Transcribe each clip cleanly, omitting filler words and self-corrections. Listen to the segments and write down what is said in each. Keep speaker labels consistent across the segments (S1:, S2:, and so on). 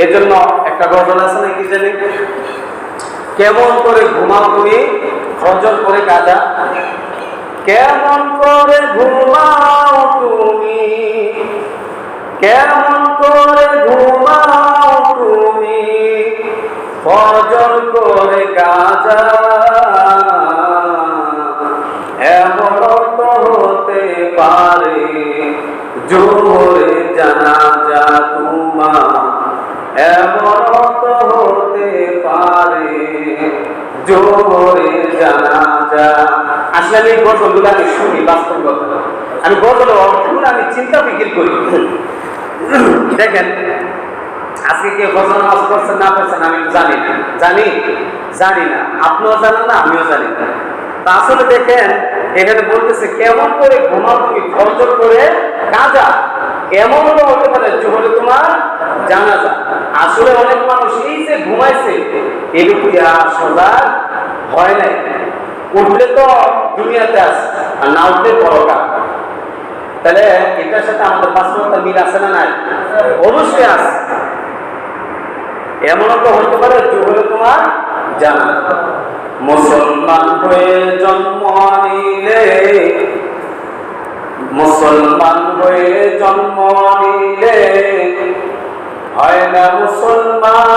S1: এই জন্য একটা গজল আছে নাকি জানি, কেমন করে ঘুমাও তুমি ফজর করে কাজা, কেমন করে ঘুমাও তুমি, কেমন করে ঘুমাও তুমি ফজর করে কাজা, এমন তো হতে পারে জোহরে জানাজা তোমার, এমন তো হতে পারে জোহরে জানাজা। আসলে আমি গজলগুলো আমি শুনি, বাস্তব কথা, আমি গজলের অর্থগুলো আমি চিন্তা ফিকির করি। দেখেন আজকে কেউ গজল নামাজ করছেন না করছেন আমি জানি না, জানি না, আপনিও জানেন না আমিও জানি না। তা আসলে দেখেন এখানে বলতেছে কেমন করে ঘুমাও তুমি ফজর করে কাজা, এমন হতে পারে জোহরে তোমার জানাজা। আসলে অনেক মানুষ এই যে ঘুমাইছে এই ব্যক্তি আর সজাগ হয় নাই, উঠলে তো দুনিয়াতে আছে আর না উঠলে পরকাল। তাহলে এটার সাথে আমাদের বাস্তবতা মিল আছে না নাই? অবশ্যই আছে। এমন তো হতে পারে জোহরে তোমার জানাজা। মুসলমান হয়ে জন্ম নিলে, মুসলমান হয়ে জন্ম নিলে হয় না মুসলমান,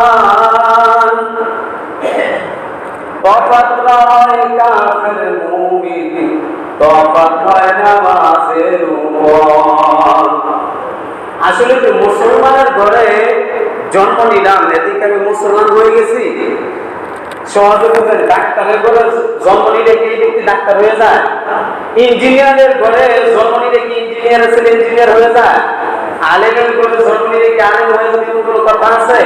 S1: তফাৎ হয় কাফের মুমিন, তফাৎ হয় নামাজের উপর। আসলে কি মুসলমানের ঘরে জন্ম নিলাম এতে কি আমি মুসলমান হয়ে গেছি? সহজে বলবেন ডাক্তারের ঘরে জন্ম নিলে কি ব্যক্তি ডাক্তার হয়ে যায়? ইঞ্জিনিয়ারের ঘরে জন্ম নিলে কি ইঞ্জিনিয়ারের ছেলে ইঞ্জিনিয়ার হয়ে যায়? আলেমের ঘরে জন্ম নিলে কি আলেম হয়ে যাবে, কোনো কথা আছে?